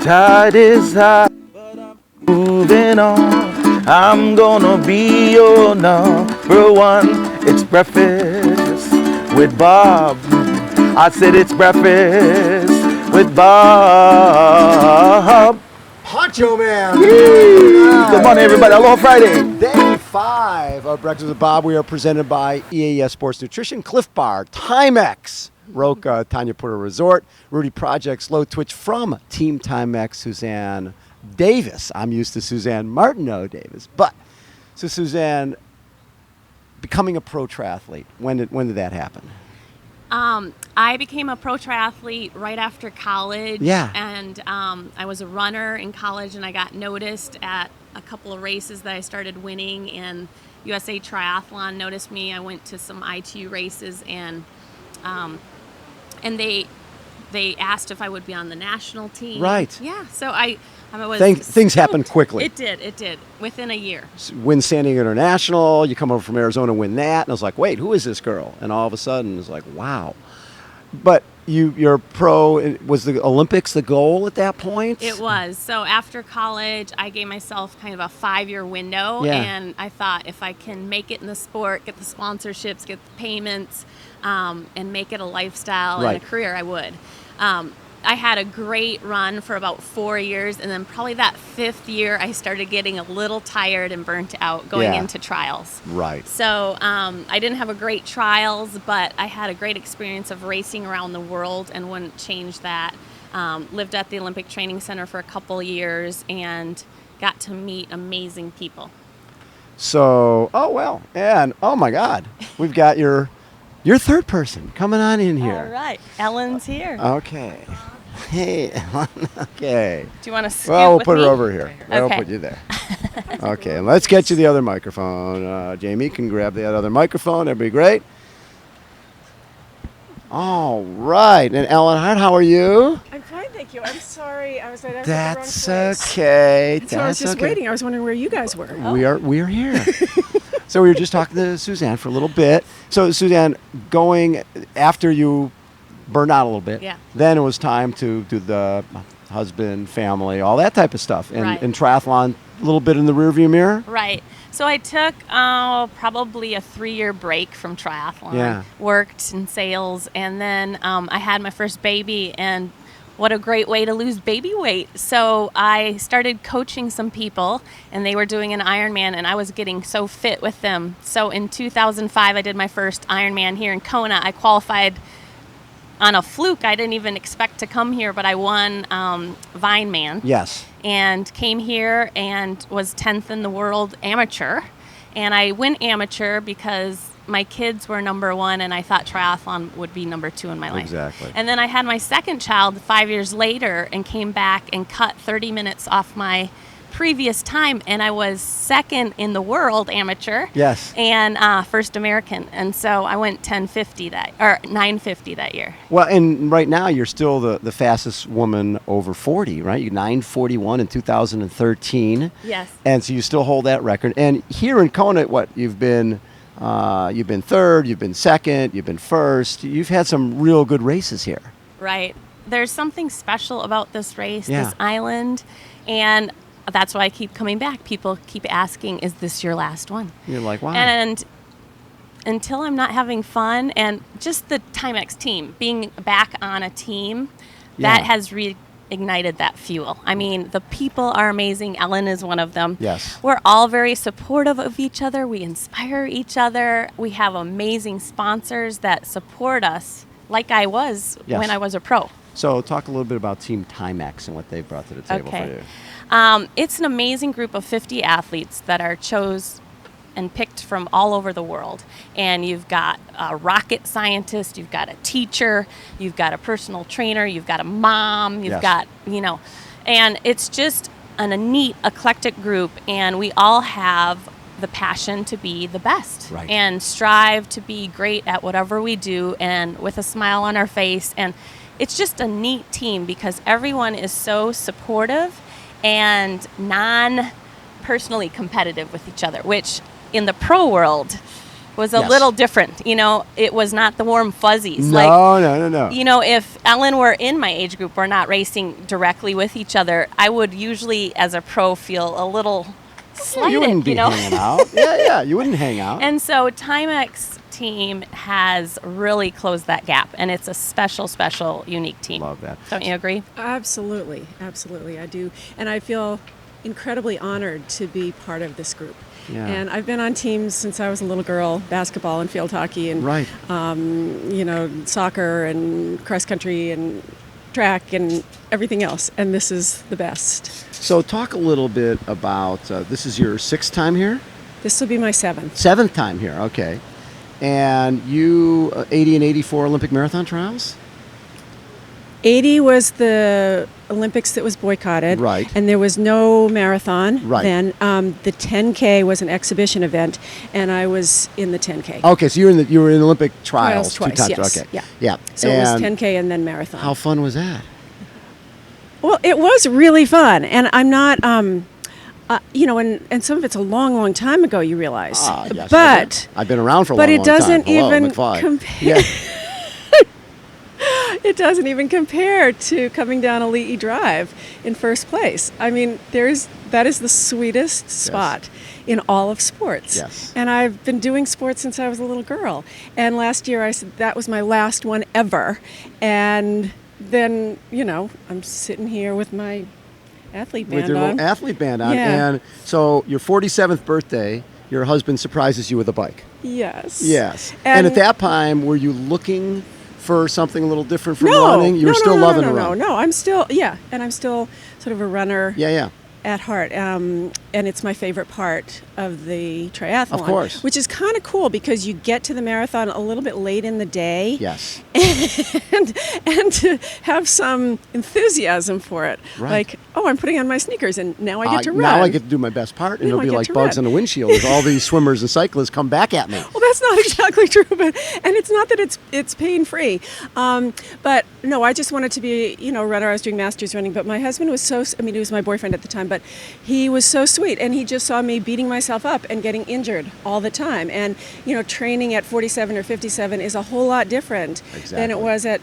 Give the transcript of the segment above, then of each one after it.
tide is high, but I'm moving on. I'm gonna be your number one. It's breakfast with Bob. I said it's breakfast with Bob. Honcho Man! Good morning, everybody. Aloha Friday. Day 5 of Breakfast with Bob. We are presented by EAS Sports Nutrition, Cliff Bar, Timex, Roca, Tanya Porter Resort, Rudy Project, Slow Twitch from Team Timex, Suzanne Davis. I'm used to Suzanne Martineau Davis. But, so Suzanne, becoming a pro triathlete, when did that happen? I became a pro triathlete right after college. Yeah. And I was a runner in college, and I got noticed at a couple of races that I started winning, and USA Triathlon noticed me. I went to some ITU races, and they asked if I would be on the national team. Right. Yeah. So I was Things happen quickly. It did within a year. Win San Diego International, you come over from Arizona, win that, and I was like, wait, who is this girl? And all of a sudden, it's like, wow. But you're pro. Was the Olympics the goal at that point? It was. So after college, I gave myself kind of a 5-year window, and I thought if I can make it in the sport, get the sponsorships, get the payments, and make it a lifestyle and a career, I would. I had a great run for about 4 years, and then probably that 5th year, I started getting a little tired and burnt out going into trials. Right. So I didn't have a great trials, but I had a great experience of racing around the world and wouldn't change that. Lived at the Olympic Training Center for a couple years and got to meet amazing people. So, and oh my God, we've got your third person coming on in here. All right. Ellen's here. Okay. Hey, Ellen. Okay. Do you want to scoot Well, we'll with put me? her over here. Okay. We'll put you there. Okay, and let's get you the other microphone. Jamie can grab that other microphone. That'd be great. All right. And Ellen Hart, how are you? I'm fine, thank you. I'm sorry. I was at the wrong That's place. okay. So I was just waiting. I was wondering where you guys were. We are here. So we were just talking to Suzanne for a little bit. So Suzanne, going after you burned out a little bit, then it was time to do the husband, family, all that type of stuff. And triathlon, a little bit in the rearview mirror? Right. So I took probably a 3-year break from triathlon. Yeah. Worked in sales, and then I had my first baby, and what a great way to lose baby weight. So I started coaching some people, and they were doing an Ironman, and I was getting so fit with them. So in 2005, I did my first Ironman here in Kona. I qualified on a fluke. I didn't even expect to come here, but I won Vineman. Yes. And came here and was 10th in the world amateur. And I went amateur because my kids were number 1, and I thought triathlon would be number 2 in my life. Exactly. And then I had my second child 5 years later and came back and cut 30 minutes off my previous time, and I was 2nd in the world amateur. Yes. And first American. And so I went 950 that year. Well, and right now you're still the fastest woman over 40, right? You 9:41 in 2013. Yes. And so you still hold that record. And here in Kona, you've been 3rd, you've been 2nd, you've been 1st. You've had some real good races here. Right. There's something special about this race, this island, and that's why I keep coming back. People keep asking, is this your last one? You're like, wow. And until I'm not having fun, and just the Timex team, being back on a team, that has reignited that fuel. I mean, the people are amazing. Ellen is one of them. Yes. We're all very supportive of each other. We inspire each other. We have amazing sponsors that support us like I was when I was a pro. So talk a little bit about Team Timex and what they've brought to the table for you. It's an amazing group of 50 athletes that are chose and picked from all over the world. And you've got a rocket scientist, you've got a teacher, you've got a personal trainer, you've got a mom, you've got, and it's just a neat, eclectic group. And we all have the passion to be the best and strive to be great at whatever we do and with a smile on our face. And it's just a neat team because everyone is so supportive and non-personally competitive with each other, which in the pro world, was a Yes. little different. It was not the warm fuzzies. No. If Ellen were in my age group, we're not racing directly with each other, I would usually, as a pro, feel a little slighted. You wouldn't be hanging out. Yeah, you wouldn't hang out. And so Timex team has really closed that gap, and it's a special, unique team. Love that. Don't you agree? Absolutely, I do. And I feel incredibly honored to be part of this group. Yeah. And I've been on teams since I was a little girl, basketball and field hockey and Right. Soccer and cross country and track and everything else. And this is the best. So talk a little bit about, this is your 6th time here? This will be my 7th. 7th time here, okay. And you, 80 and 84 Olympic marathon trials? 80 was the Olympics that was boycotted. Right. And there was no marathon Right. then. The 10K was an exhibition event, and I was in the 10K. Okay, so you were in Olympic trials Twice, 2 times. yes. Okay. Yeah. Yeah. So it was And 10K and then marathon. how fun was that? Well, it was really fun, and I'm not, and some of it's a long, long time ago. You realize, Yes, but I've been around for a but long, it long time. doesn't Hello, even McFly. compare. Yeah. It doesn't even compare to coming down Ali'i Drive in first place. I mean, that is the sweetest spot in all of sports. Yes. And I've been doing sports since I was a little girl. And last year I said that was my last one ever. And then, I'm sitting here with my athlete band With your on. little athlete band on. Yeah. And so your 47th birthday, your husband surprises you with a bike. Yes. Yes. And at that time, were you looking for something a little different from running? You were still loving to run. No, I'm still, and I'm still sort of a runner Yeah. at heart. And it's my favorite part of the triathlon. Of course. Which is kind of cool because you get to the marathon a little bit late in the day. Yes. and to have some enthusiasm for it. Right. Like, I'm putting on my sneakers and now I get to run. Now I get to do my best part, and Now it'll I be get like to bugs run. on the windshield as all these swimmers and cyclists come back at me. Well, that's not exactly true, and it's not that it's pain free, but no, I just wanted to be a runner. I was doing masters running, but my husband was he was my boyfriend at the time, but he was so sweet, and he just saw me beating myself up and getting injured all the time, and training at 47 or 57 is a whole lot different than it was at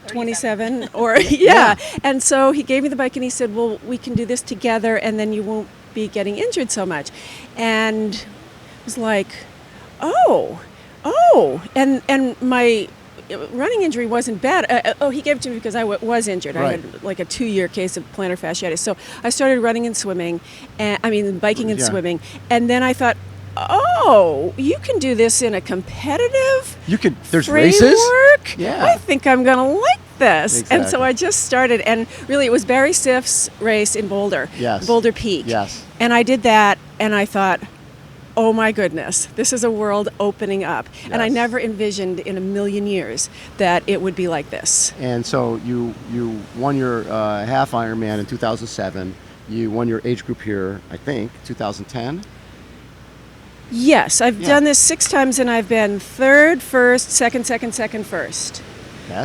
27 or yeah. And so he gave me the bike and he said, well, we can do this together and then you won't be getting injured so much. And it was like, and my running injury wasn't bad. He gave it to me because I was injured. Right. I had like a 2-year case of plantar fasciitis. So I started running and swimming, biking and swimming. And then I thought, you can do this in a competitive There's framework. races? Yeah. I think I'm going to like this. And so Exactly. I just started, and really it was Barry Siff's race in Boulder, Yes. Boulder Peak. Yes. And I did that, and I thought, oh my goodness, this is a world opening up. And I Yes. never envisioned in a million years that it would be like this. And so you won your half Ironman in 2007. You won your age group here, I think, 2010. Yes, I've done this 6 times, and I've been third, first, second, first.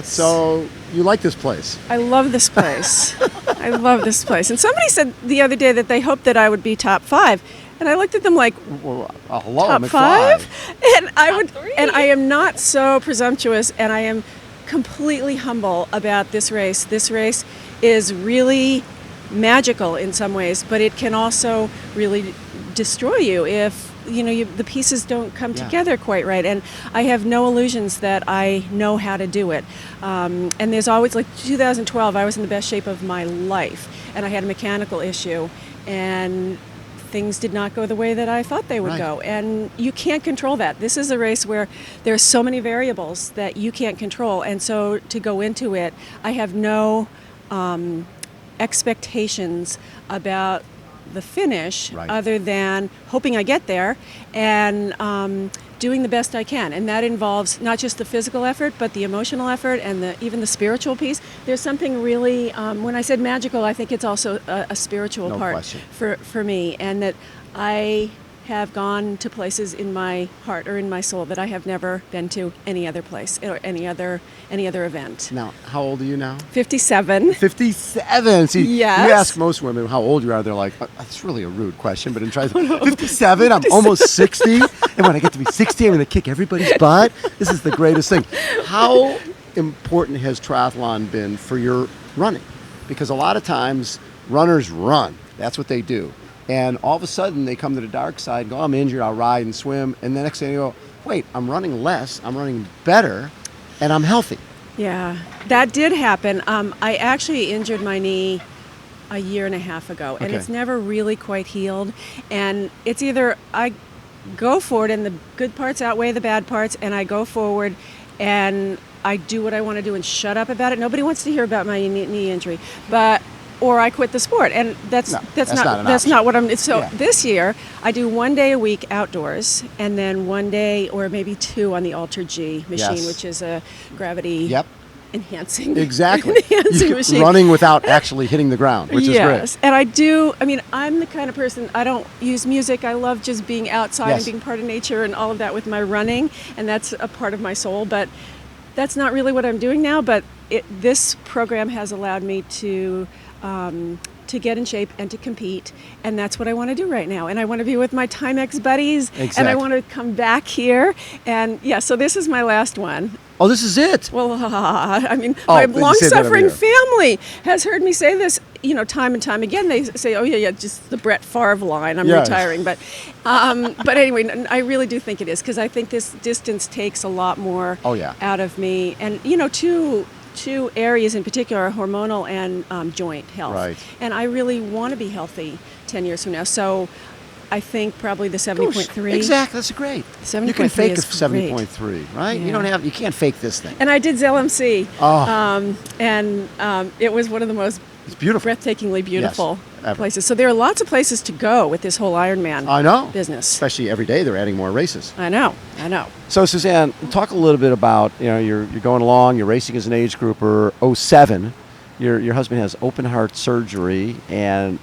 So you like this place. I love this place. I love this place. And somebody said the other day that they hoped that I would be top 5. And I looked at them like, Well, hello, top McFly. 5? And Top 3. and I am not so presumptuous, and I am completely humble about this race. This race is really magical in some ways, but it can also really destroy you if the pieces don't come together quite right. And I have no illusions that I know how to do it. And there's always, like 2012, I was in the best shape of my life, and I had a mechanical issue, and things did not go the way that I thought they would Right. go. And you can't control that. This is a race where there are so many variables that you can't control. And so to go into it, I have no expectations about the finish Right. other than hoping I get there and doing the best I can. And that involves not just the physical effort, but the emotional effort and even the spiritual piece. There's something really, when I said magical, I think it's also a spiritual No part question. for me. And that I have gone to places in my heart or in my soul that I have never been to any other place or any other event. Now, how old are you now? 57. 57. See, Yes. you ask most women how old you are, they're like, that's really a rude question, but in trying 57, I'm almost 60, and when I get to be 60, I'm going to kick everybody's butt. This is the greatest thing. How important has triathlon been for your running? Because a lot of times, runners run. That's what they do. And all of a sudden, they come to the dark side and go, I'm injured, I'll ride and swim. And the next thing you go, wait, I'm running less, I'm running better, and I'm healthy. Yeah, that did happen. I actually injured my knee a year and a half ago, and Okay. it's never really quite healed. And it's either I go forward and the good parts outweigh the bad parts, and I go forward and I do what I want to do and shut up about it. Nobody wants to hear about my knee injury, or I quit the sport, and that's No, that's not an that's option. not what I'm. So Yeah. this year I do 1 day a week outdoors, and then 1 day or maybe 2 on the Alter G machine, Yes. which is a gravity Yep, enhancing. exactly. enhancing You machine. running without actually hitting the ground, which is Yes, great. and I'm the kind of person, I don't use music. I love just being outside Yes. and being part of nature and all of that with my running, and that's a part of my soul. But that's not really what I'm doing now. But this program has allowed me to get in shape and to compete, and that's what I want to do right now. And I want to be with my Timex buddies, and I Exactly. want to come back here. And yeah, so this is my last one. Oh, this is it. Well, I mean, Oh, my but you say that every long-suffering year. family has heard me say this, time and time again. They say, "Oh yeah, just the Brett Favre line. I'm Yes. retiring." But anyway, I really do think it is, because I think this distance takes a lot more Oh, yeah. out of me. And two areas in particular are hormonal and joint health. Right. And I really want to be healthy 10 years from now. So I think probably the 70.3. Exactly, that's great. You can 70.3 fake a is 70.3, right? Yeah. You can't fake this thing. And I did ZLMC, Oh. and it was one of the most It's beautiful. breathtakingly beautiful ever. places. So there are lots of places to go with this whole Ironman I know. business. Especially every day they're adding more races. I know. So Suzanne, talk a little bit about, you're going along, you're racing as an age grouper, 07. Your husband has open heart surgery and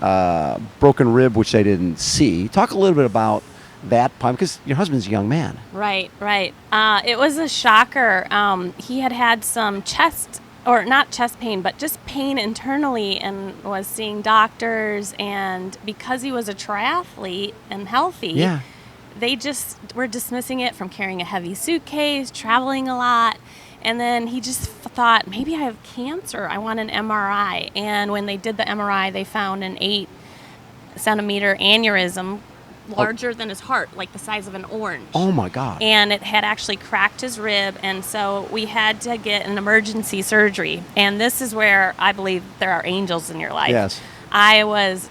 broken rib, which they didn't see. Talk a little bit about that time, because your husband's a young man. Right. It was a shocker. He had some not chest pain, but just pain internally, and was seeing doctors. And because he was a triathlete and healthy, Yeah. they just were dismissing it from carrying a heavy suitcase, traveling a lot. And then he just thought, maybe I have cancer. I want an MRI. And when they did the MRI, they found an 8-centimeter aneurysm, larger than his heart, like the size of an orange. Oh my God. And it had actually cracked his rib, and so we had to get an emergency surgery. And this is where I believe there are angels in your life. Yes. I was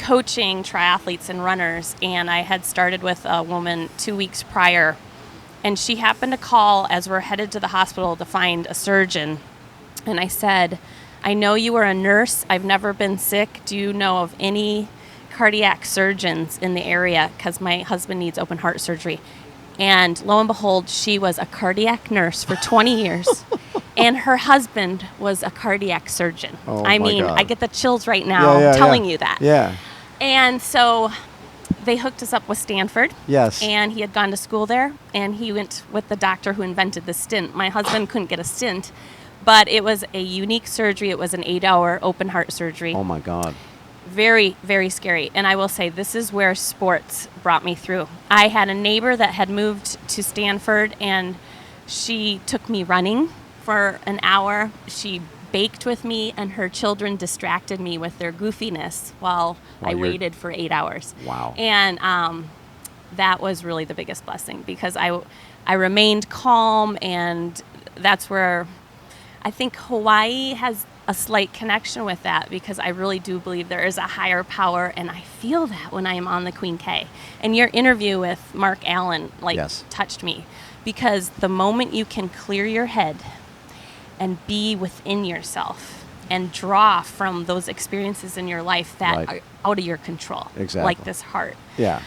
coaching triathletes and runners, and I had started with a woman 2 weeks prior, and she happened to call as we're headed to the hospital to find a surgeon. And I said, I know you are a nurse. I've never been sick. Do you know of any cardiac surgeons in the area, because my husband needs open heart surgery? And lo and behold, she was a cardiac nurse for 20 years, and her husband was a cardiac surgeon. Oh, I my mean, God. I get the chills right now telling you that. Yeah. And so they hooked us up with Stanford. Yes. And he had gone to school there, and he went with the doctor who invented the stent. My husband couldn't get a stent, but it was a unique surgery. It was an 8-hour open heart surgery. Oh my God. Very, very scary. And I will say, this is where sports brought me through. I had a neighbor that had moved to Stanford, and she took me running for an hour. She baked with me, and her children distracted me with their goofiness while I waited for 8 hours. Wow. And that was really the biggest blessing, because I remained calm, and that's where I think Hawaii has a slight connection with that, because I really do believe there is a higher power, and I feel that when I am on the Queen K. And your interview with Mark Allen Yes. touched me, because the moment you can clear your head and be within yourself and draw from those experiences in your life that Right. are out of your control, Exactly. like this heart, Yeah.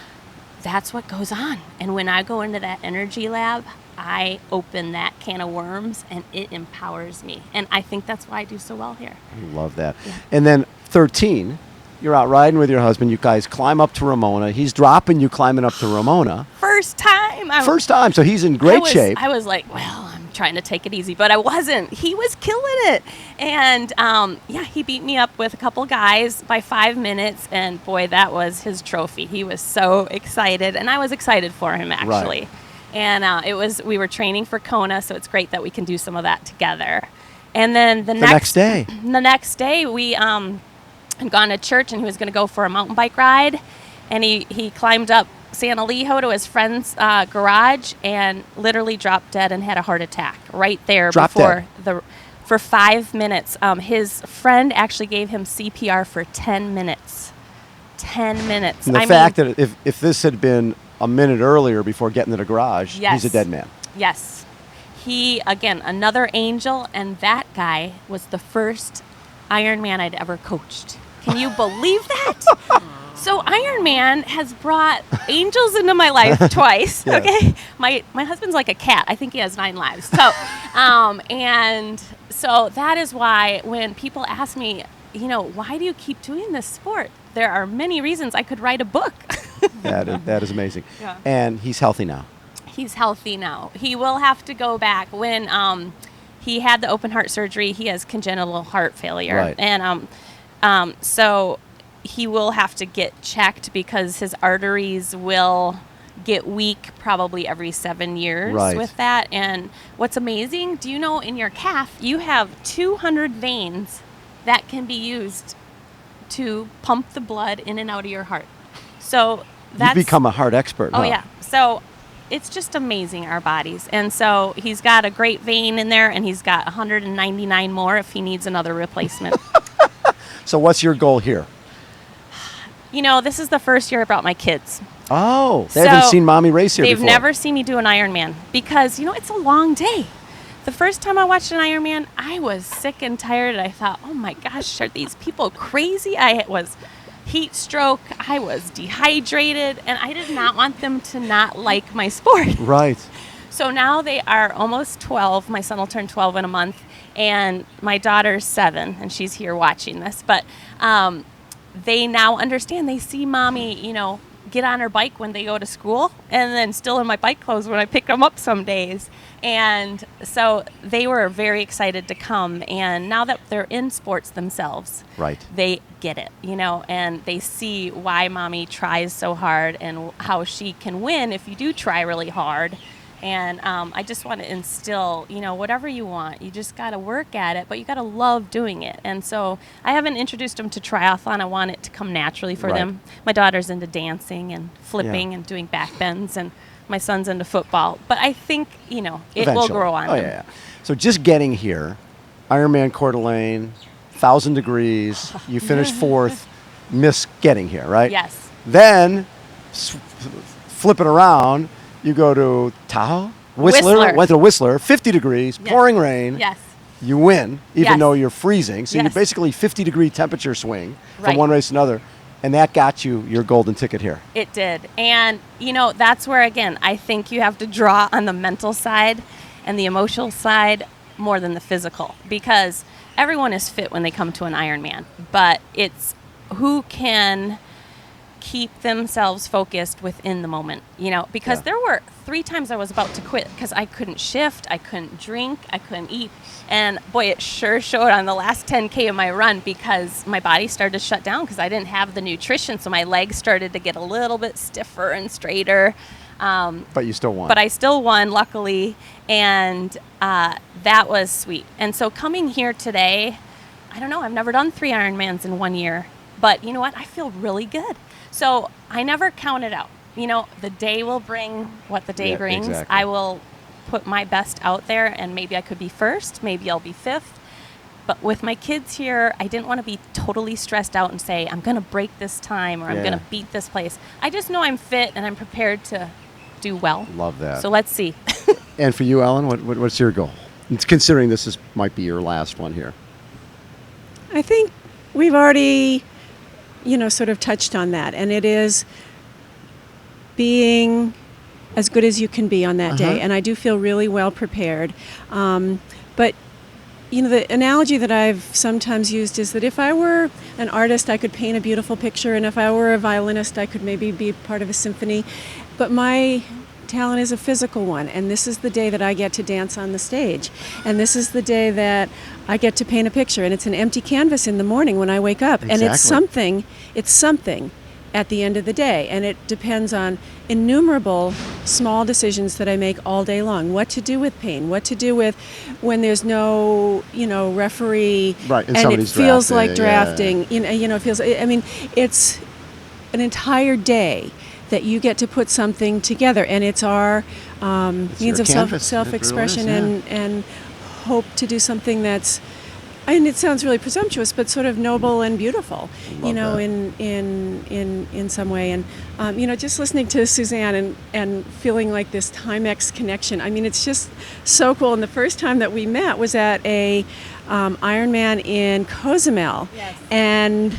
that's what goes on. And when I go into that energy lab, I open that can of worms, and it empowers me. And I think that's why I do so well here. I love that. And then 13, you're out riding with your husband. You guys climb up to Ramona. He's dropping you climbing up to Ramona. First time. First time, so he's in great shape. I was like, well, I'm trying to take it easy, but I wasn't. He was killing it. And he beat me up with a couple guys by 5 minutes, and boy, that was his trophy. He was so excited, and I was excited for him, actually. Right. And we were training for Kona, so it's great that we can do some of that together. And then the next day, we had gone to church, and he was going to go for a mountain bike ride, and he climbed up San Elijo to his friend's garage and literally dropped dead and had a heart attack right there for 5 minutes. His friend actually gave him CPR for 10 minutes. 10 minutes. And the fact that if this had been a minute earlier before getting to the garage, yes, he's a dead man. Yes. He, again, another angel, and that guy was the first Ironman I'd ever coached. Can you believe that? So Ironman has brought angels into my life twice. Yeah. Okay, my husband's like a cat. I think he has 9 lives. So, and so that is why when people ask me, why do you keep doing this sport? There are many reasons. I could write a book. That is amazing. Yeah. And he's healthy now. He's healthy now. He will have to go back when he had the open heart surgery. He has congenital heart failure, right. And so he will have to get checked because his arteries will get weak probably every 7 years right. with that. And what's amazing, do you know in your calf you have 200 veins that can be used to pump the blood in and out of your heart? So that's You've become a heart expert. Oh huh? yeah. So it's just amazing, our bodies. And so he's got a great vein in there, and he's got 199 more if he needs another replacement. So what's your goal here? This is the first year I brought my kids. Oh, they haven't seen Mommy race here They've before. never seen me do an Ironman because, it's a long day. The first time I watched an Ironman, I was sick and tired, and I thought, oh my gosh, are these people crazy? I was heat stroke, I was dehydrated, and I did not want them to not like my sport. Right. So now they are almost 12. My son will turn 12 in a month, and my daughter's 7, and she's here watching this. But they now understand. They see Mommy, get on her bike when they go to school, and then still in my bike clothes when I pick them up some days. And so they were very excited to come. And now that they're in sports themselves, right, they get it, and they see why Mommy tries so hard and how she can win if you do try really hard. And I just want to instill, whatever you want, you just got to work at it, but you got to love doing it. And so I haven't introduced them to triathlon. I want it to come naturally for right. them. My daughter's into dancing and flipping and doing back bends, and my son's into football. But I think, it Eventually. will grow on them. Yeah. So just getting here, Ironman Coeur d'Alene, 1,000 degrees, you finished 4th, miss getting here, right? Yes. Then, flip it around, you go to Tahoe? Whistler. Went to Whistler, 50 degrees, Yes. pouring rain. Yes. You win, even Yes. though you're freezing. So Yes. you're basically 50-degree temperature swing from Right. one race to another. And that got you your golden ticket here. It did. And, that's where, again, I think you have to draw on the mental side and the emotional side more than the physical, because everyone is fit when they come to an Ironman, but it's who can keep themselves focused within the moment, because there were 3 times I was about to quit because I couldn't shift, I couldn't drink, I couldn't eat. And boy, it sure showed on the last 10K of my run, because my body started to shut down because I didn't have the nutrition. So my legs started to get a little bit stiffer and straighter. But you still won. But I still won, luckily. And that was sweet. And so coming here today, I don't know, I've never done 3 Ironmans in 1 year. But you know what? I feel really good. So I never count it out. The day will bring what the day brings. Exactly. I will put my best out there, and maybe I could be 1st, maybe I'll be 5th. But with my kids here, I didn't want to be totally stressed out and say, I'm going to break this time or I'm going to beat this place. I just know I'm fit and I'm prepared to do well. Love that. So let's see. And for you, Ellen, what's your goal? Considering this might be your last one here. I think we've already, sort of touched on that, and it is being as good as you can be on that day. And I do feel really well prepared. But, the analogy that I've sometimes used is that if I were an artist, I could paint a beautiful picture, and if I were a violinist, I could maybe be part of a symphony. But my talent is a physical one, and this is the day that I get to dance on the stage, and this is the day that I get to paint a picture, and it's an empty canvas in the morning when I wake up, and it's something at the end of the day, and it depends on innumerable small decisions that I make all day long. What to do with pain, what to do with when there's no, referee, Right, and it somebody's feels drafting, like drafting. It feels. I mean, it's an entire day that you get to put something together, and it's our means of self-expression and hope to do something that's, and it sounds really presumptuous, but sort of noble and beautiful, in some way. And just listening to Suzanne and feeling like this Timex connection. I mean, it's just so cool. And the first time that we met was at a Ironman in Cozumel. Yes. And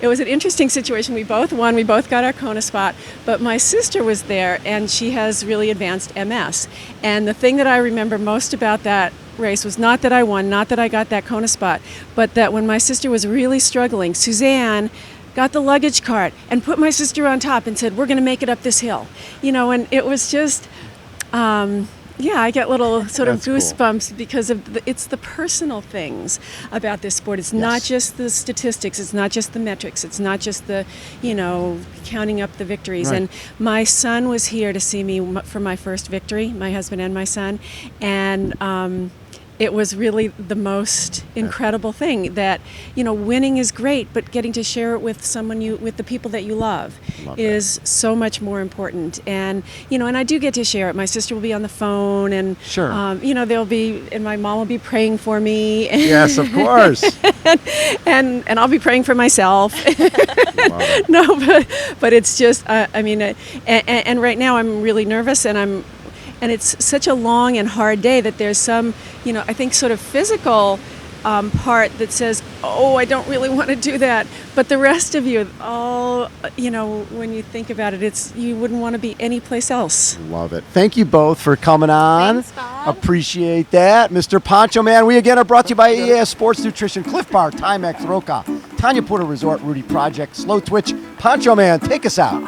it was an interesting situation. We both won. We both got our Kona spot. But my sister was there, and she has really advanced MS. And the thing that I remember most about that race was not that I won, not that I got that Kona spot, but that when my sister was really struggling, Suzanne got the luggage cart and put my sister on top and said, "We're going to make it up this hill." And it was just, I get little sort of goosebumps because of it's the personal things about this sport. It's not just the statistics. It's not just the metrics. It's not just the, counting up the victories. Right. And my son was here to see me for my first victory, my husband and my son. And it was really the most incredible thing that, winning is great, but getting to share it with with the people that you love is so much more important. And, and I do get to share it. My sister will be on the phone, and, Sure. and my mom will be praying for me. Yes, of course. and I'll be praying for myself. No, but it's just, and right now I'm really nervous, and it's such a long and hard day that there's some, I think sort of physical part that says, oh, I don't really want to do that. But the rest of you, when you think about it, you wouldn't want to be anyplace else. Love it. Thank you both for coming on. Thanks, Bob. Appreciate that. Mr. Poncho Man, we again are brought to you by EAS Sports Nutrition, Cliff Bar, Timex, Roca, Tanya Porter Resort, Rudy Project, Slow Twitch. Poncho Man, take us out.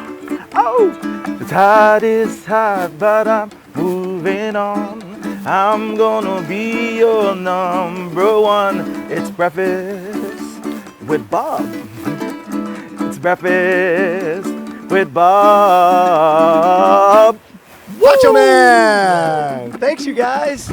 Oh, the tide is high, but I'm moving on. I'm gonna be your number one. It's breakfast with Bob. It's breakfast with Bob. Poncho Man. Thanks, you guys.